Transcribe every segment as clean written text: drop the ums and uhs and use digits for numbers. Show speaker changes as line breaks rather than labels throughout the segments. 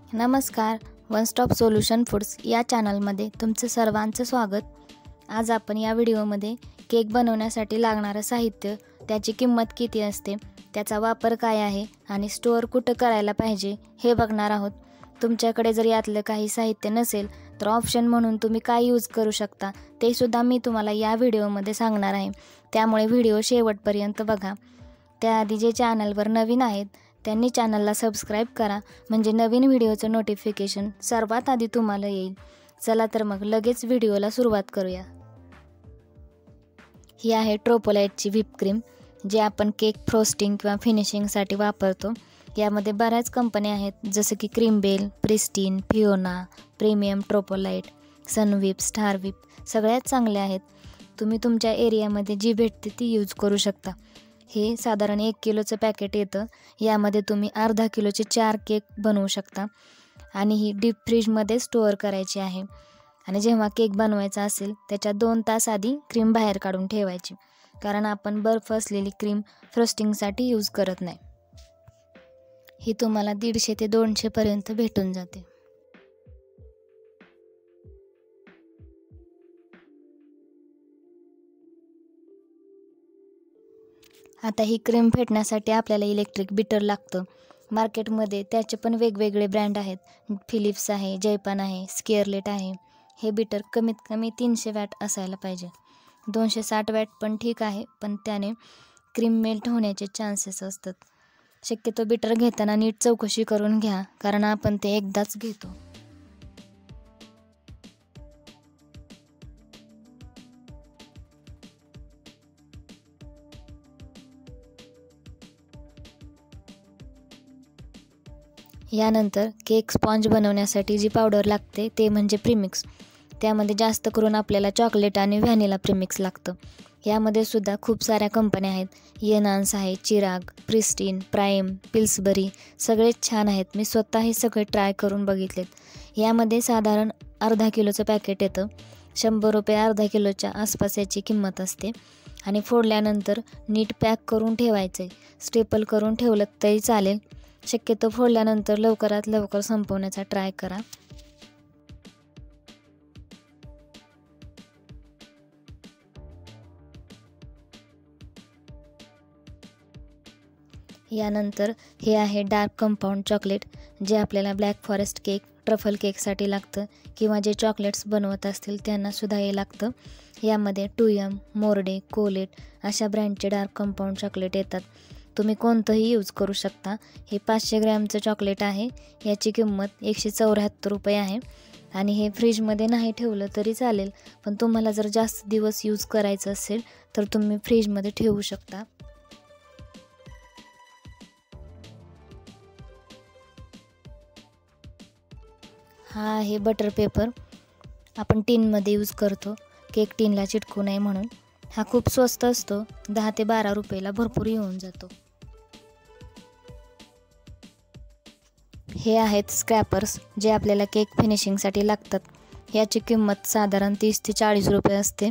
नमस्कार, one stop solution foods या चॅनलमध्ये तुमचं सर्वांचं स्वागत. आज आपण या व्हिडिओमध्ये केक बनवण्यासाठी लागणारं साहित्य, त्याची किंमत किती असते, त्याचा वापर काय आहे आणि स्टोअर कुठं करायला पाहिजे हे बघणार आहोत. तुमच्याकडे जर यातलं काही साहित्य नसेल तर ऑप्शन म्हणून तुम्ही काय यूज करू शकता ते सुद्धा मी तुम्हाला या व्हिडिओमध्ये सांगणार आहे. त्यामुळे व्हिडिओ शेवटपर्यंत बघा. त्याआधी जे चॅनलवर नवीन आहेत त्यांनी चॅनलला सबस्क्राईब करा, म्हणजे नवीन व्हिडिओचं नोटिफिकेशन सर्वात आधी तुम्हाला येईल. चला तर मग लगेच व्हिडिओला सुरुवात करूया. ही आहे ट्रोपोलाइटची व्हिप क्रीम, जी आपण केक फ्रोस्टिंग किंवा फिनिशिंगसाठी वापरतो. यामध्ये बऱ्याच कंपन्या आहेत, जसं की क्रीमबेल, प्रिस्टीन, फिओना, प्रीमियम ट्रोपोलाइट, सनव्हिप, स्टारव्हिप सगळ्यात चांगल्या आहेत. तुम्ही तुमच्या एरियामध्ये जी भेटते ती यूज करू शकता. हे साधारण 1 किलोचं पॅकेट येतं. यामध्ये तुम्ही अर्धा किलोचे 4 केक बनवू शकता आणि ही डीप फ्रीजमध्ये स्टोअर करायची आहे. आणि जेव्हा केक बनवायचा असेल त्याच्या 2 तास आधी क्रीम बाहेर काढून ठेवायची, कारण आपण बर्फ असलेली क्रीम फ्रोस्टिंगसाठी यूज करत नाही. ही तुम्हाला 150 ते 200 पर्यंत भेटून जाते. आता ही क्रीम फेटण्यासाठी आपल्याला इलेक्ट्रिक बीटर लागतं. मार्केटमध्ये त्याचे पण वेगवेगळे ब्रँड आहेत. फिलिप्स आहे, जयपान आहे, स्केअरलेट आहे. हे बीटर कमीत कमी 300 वॅट असायला पाहिजे. 260 वॅट पण ठीक आहे, पण त्याने क्रीम मेल्ट होण्याचे चान्सेस असतात. शक्यतो बीटर घेताना नीट चौकशी करून घ्या, कारण आपण ते एकदाच घेतो. यानंतर केक स्पॉन्ज बनवण्यासाठी जी पावडर लागते ते म्हणजे प्रीमिक्स. त्यामध्ये जास्त करून आपल्याला चॉकलेट आणि व्हॅनिला प्रीमिक्स लागतं. यामध्ये सुद्धा खूप साऱ्या कंपन्या आहेत. येनान्स आहे, चिराग, प्रिस्टीन, प्राईम, पिल्सबरी सगळेच छान आहेत. मी स्वतः हे सगळे ट्राय करून बघितलेत. यामध्ये साधारण अर्धा किलोचं पॅकेट येतं. 100 रुपये अर्धा किलोच्या आसपास याची किंमत असते. आणि फोडल्यानंतर नीट पॅक करून ठेवायचं. स्टेपल करून ठेवलं तरी चालेल. शक्यतो फोडल्यानंतर लवकरात लवकर संपवण्याचा ट्राय करा. यानंतर हे आहे डार्क कंपाऊंड चॉकलेट, जे आपल्याला ब्लॅक फॉरेस्ट केक, ट्रफल केकसाठी लागतं, किंवा जे चॉकलेट्स बनवत असतील त्यांनासुद्धा हे लागतं. यामध्ये 2M, मोर्डे, कोलेट अशा ब्रँडचे डार्क कंपाऊंड चॉकलेट येतात. तुम्ही कोणतंही यूज करू शकता. हे 500 ग्रॅमचं चॉकलेट आहे. याची किंमत 174 रुपये आहे. आणि हे फ्रीजमध्ये नाही ठेवलं तरी चालेल, पण तुम्हाला जर जास्त दिवस यूज करायचं असेल तर तुम्ही फ्रीजमध्ये ठेवू शकता. हा आहे बटर पेपर. आपण टीनमध्ये यूज करतो, केक टीनला चिटकू नये म्हणून. हा खूप स्वस्त असतो, 10 ते 12 रुपयाला भरपूर येऊन जातो. हे आहेत स्क्रॅपर्स, जे आपल्याला केक फिनिशिंगसाठी लागतात. याची किंमत साधारण 30 ते 40 रुपये असते.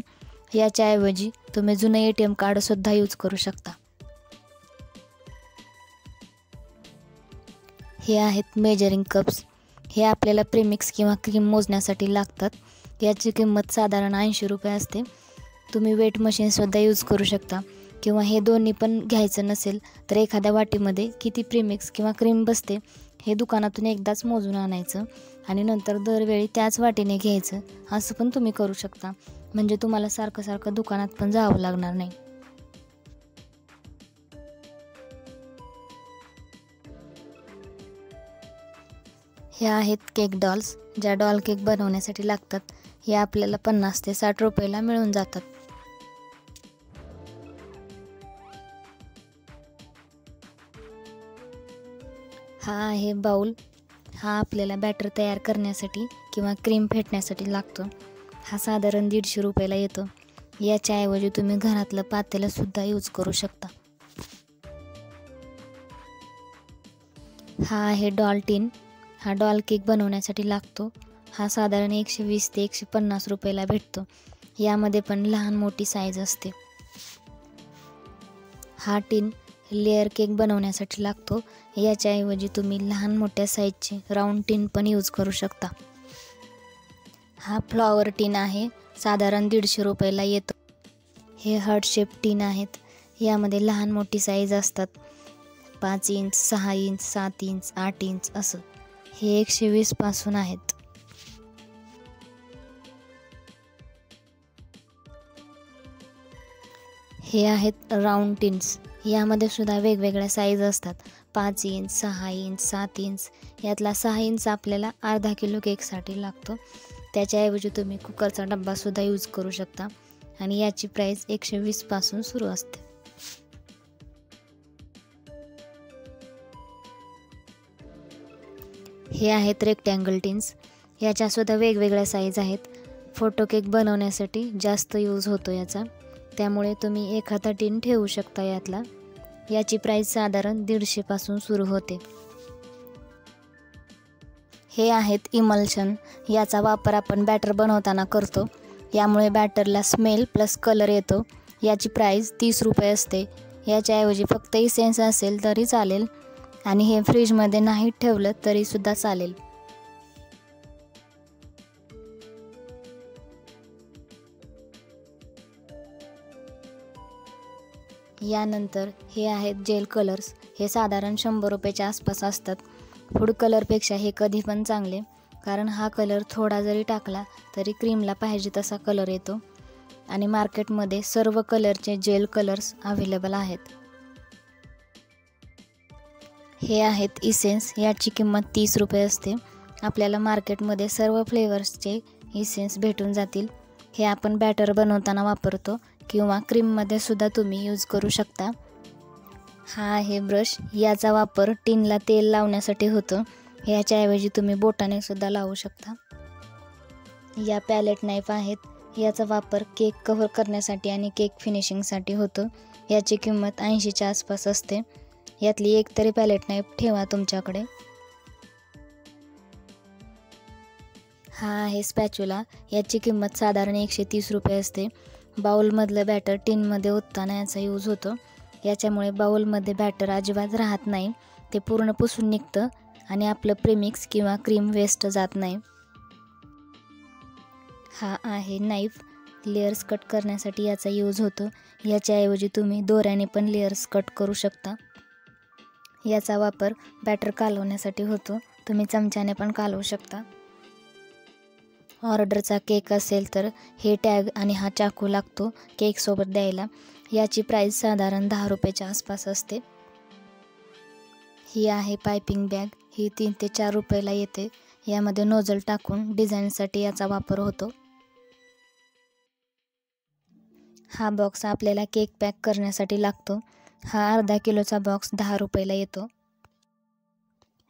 याच्याऐवजी तुम्ही जुनं ATM कार्डसुद्धा यूज करू शकता. हे आहेत मेजरिंग कप्स. हे आपल्याला प्रीमिक्स किंवा क्रीम मोजण्यासाठी लागतात. याची किंमत साधारण 80 रुपये असते. तुम्ही वेट मशीनसुद्धा यूज करू शकता, किंवा हे दोन्ही पण घ्यायचं नसेल तर एखाद्या वाटीमध्ये किती प्रीमिक्स किंवा क्रीम बसते हे दुकानातून एकदाच मोजून आणायचं आणि नंतर दरवेळी त्याच वाटीने घ्यायचं. असं पण तुम्ही करू शकता, म्हणजे तुम्हाला सारखं सारखं दुकानात पण जावं लागणार नाही. हे आहेत केक डॉल्स, ज्या डॉल केक बनवण्यासाठी लागतात. हे आपल्याला 50 ते 60 रुपयाला मिळून जातात. हा आहे बाउल. हा आपल्याला बॅटर तयार करण्यासाठी किंवा क्रीम फेटण्यासाठी लागतो. हा साधारण 150 रुपयाला येतो. याच्याऐवजी तुम्ही घरातलं पातेलंसुद्धा यूज करू शकता. हा आहे डॉल टीन. हा डॉल केक बनवण्यासाठी लागतो. हा साधारण 120 ते 150 रुपयाला भेटतो. यामध्ये पण लहान मोठी साईज असते. हा टीन लेअर केक बनवण्यासाठी लागतो. याच्याऐवजी तुम्ही लहान मोठ्या साईजचे राऊंड टीन पण यूज करू शकता. हा फ्लॉवर टीन आहे, साधारण 150 रुपयाला येतो. हे हार्ट शेप टीन आहेत. यामध्ये लहान मोठी साईज असतात. 5 इंच, 6 इंच, 7 इंच, 8 इंच असं. हे 120 पासून आहेत. हे आहेत राऊंड टीन्स. यामध्ये सुद्धा वेगवेगळ्या साईज असतात. 5 इंच, 6 इंच, 7 इंच. यातला 6 इंच आपल्याला अर्धा किलो केकसाठी लागतो. त्याच्याऐवजी तुम्ही कुकरचा डब्बासुद्धा यूज करू शकता आणि याची प्राईस 120 पासून सुरू असते. हे आहेत रेक्टँगल टीन्स. याच्यासुद्धा वेगवेगळ्या साईज आहेत. फोटो केक बनवण्यासाठी जास्त यूज होतो याचा, त्यामुळे तुम्ही एखादा टीन ठेवू शकता यातला. याची प्राईस साधारण 150 पासून सुरू होते. हे आहेत इमल्शन. याचा वापर आपण बॅटर बनवताना करतो. यामुळे बॅटरला स्मेल प्लस कलर येतो. याची प्राईस 30 रुपये असते. याच्याऐवजी फक्त इसेन्स असेल तरी चालेल आणि हे फ्रीजमध्ये नाही ठेवलं तरीसुद्धा चालेल. यानंतर हे आहेत जेल कलर्स. हे साधारण 100 रुपयाच्या आसपास असतात. फूड कलरपेक्षा हे कधी पण चांगले, कारण हा कलर थोडा जरी टाकला तरी क्रीमला पाहिजे तसा कलर येतो आणि मार्केटमध्ये सर्व कलरचे जेल कलर्स अवेलेबल आहेत. हे आहेत इसेन्स. याची किंमत 30 रुपये असते. आपल्याला मार्केटमध्ये सर्व फ्लेवर्सचे इसेन्स भेटून जातील. हे आपण बॅटर बनवताना वापरतो किंवा क्रीममध्ये सुद्धा तुम्ही यूज करू शकता. हा आहे ब्रश. याचा वापर टीनला तेल लावण्यासाठी होतो. याच्याऐवजी तुम्ही बोटाने सुद्धा लावू शकता. या पॅलेट नाईफ आहेत. याचा वापर केक कव्हर करण्यासाठी आणि केक फिनिशिंगसाठी होतो. याची किंमत 80च्या आसपास असते. यातली एक तरी पॅलेट नाईफ ठेवा तुमच्याकडे. हा आहे स्पॅच्युला. याची किंमत साधारण 130 रुपये असते. बाउलमधलं बॅटर टीनमध्ये ओतताना याचा यूज होतो. याच्यामुळे बाउलमध्ये बॅटर अजिबात राहत नाही. ते पूर्ण पुसून निघतं आणि आपलं प्रेमिक्स किंवा क्रीम वेस्ट जात नाही. हा आहे नाईफ. लेयर्स कट करण्यासाठी याचा यूज होतो. याच्याऐवजी तुम्ही दोऱ्याने पण लेयर्स कट करू शकता. याचा वापर बॅटर कालवण्यासाठी होतो. तुम्ही चमच्याने पण कालवू शकता. ऑर्डरचा केक असेल तर हे टॅग आणि हा चाकू लागतो केकसोबत द्यायला. याची प्राईस साधारण 10 रुपयाच्या आसपास असते. ही आहे पायपिंग बॅग. ही 3 ते 4 रुपयाला येते. यामध्ये नोझल टाकून डिझाईनसाठी याचा वापर होतो. हा बॉक्स आपल्याला केक पॅक करण्यासाठी लागतो. हा अर्धा किलोचा बॉक्स 10 रुपयाला येतो.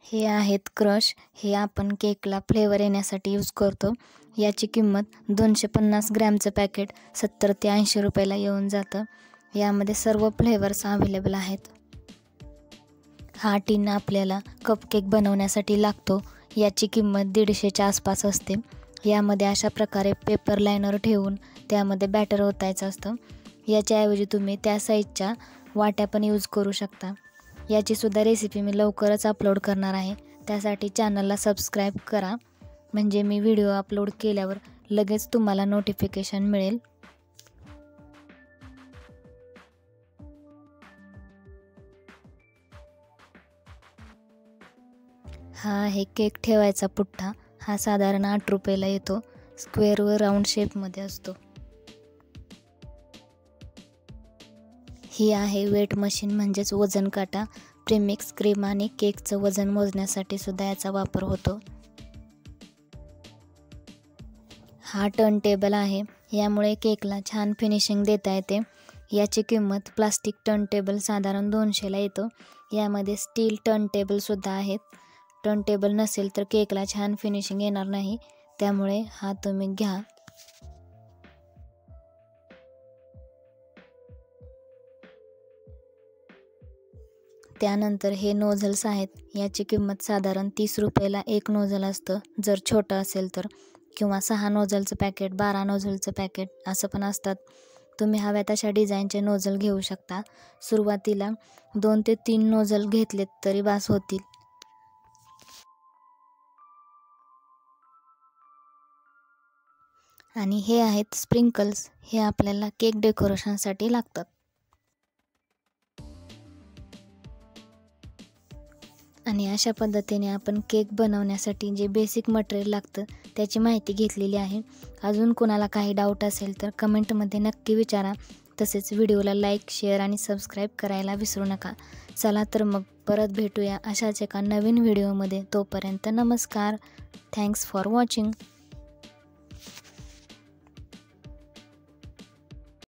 हे आहेत क्रश. हे आपण केकला फ्लेवर येण्यासाठी यूज करतो. याची किंमत 250 ग्रॅमचं पॅकेट 70 ते 80 रुपयाला येऊन जातं. यामध्ये सर्व फ्लेवर्स अवेलेबल आहेत. हा टीन आपल्याला कपकेक बनवण्यासाठी लागतो. याची किंमत 150च्या आसपास असते. यामध्ये अशा प्रकारे पेपर लायनर ठेवून त्यामध्ये बॅटर ओतायचं असतं. याच्याऐवजी तुम्ही त्या साईजच्या वाट्या पण यूज करू शकता. याचीसुद्धा रेसिपी मी लवकरच अपलोड करणार आहे. त्यासाठी चॅनलला सबस्क्राईब करा, म्हणजे मी व्हिडिओ अपलोड केल्यावर लगेच तुम्हाला नोटिफिकेशन मिळेल. हा आहे केक ठेवायचा पुठ्ठा. हा साधारण 8 रुपयाला येतो. स्क्वेअर व राऊंड शेपमध्ये असतो. ही आहे वेट मशीन, म्हणजेच वजन काटा. प्रेमिक्स, क्रीम आणि केकचं वजन मोजण्यासाठी सुद्धा याचा वापर होतो. हा टर्न टेबल आहे. यामुळे केकला छान फिनिशिंग देता येते. याची किंमत प्लास्टिक टर्न टेबल साधारण 200ला येतो. यामध्ये स्टील टर्न टेबलसुद्धा आहेत. टर्न टेबल नसेल तर केकला छान फिनिशिंग येणार नाही, त्यामुळे हा तुम्ही घ्या. त्यानंतर हे नोझल्स आहेत. याची किंमत साधारण 30 रुपयाला एक नोझल असतं जर छोटं असेल तर, किंवा 6 नोझलचं पॅकेट, 12 नोझलचं पॅकेट असं पण असतात. तुम्ही हव्या तशा डिझाईनचे नोझल घेऊ शकता. सुरुवातीला 2 ते 3 नोझल घेतलेत तरी बास होतील. आणि हे आहेत स्प्रिंकल्स. हे आपल्याला केक डेकोरेशनसाठी लागतात. आणि अशा पद्धतीने आपण केक बनवण्यासाठी जे बेसिक मटेरियल लागतं त्याची माहिती घेतलेली आहे. अजून कोणाला काही डाऊट असेल तर कमेंटमध्ये नक्की विचारा. तसेच व्हिडिओला लाईक, शेअर आणि सबस्क्राईब करायला विसरू नका. चला तर मग परत भेटूया अशाच एका नवीन व्हिडिओमध्ये. तोपर्यंत नमस्कार. Thanks for watching.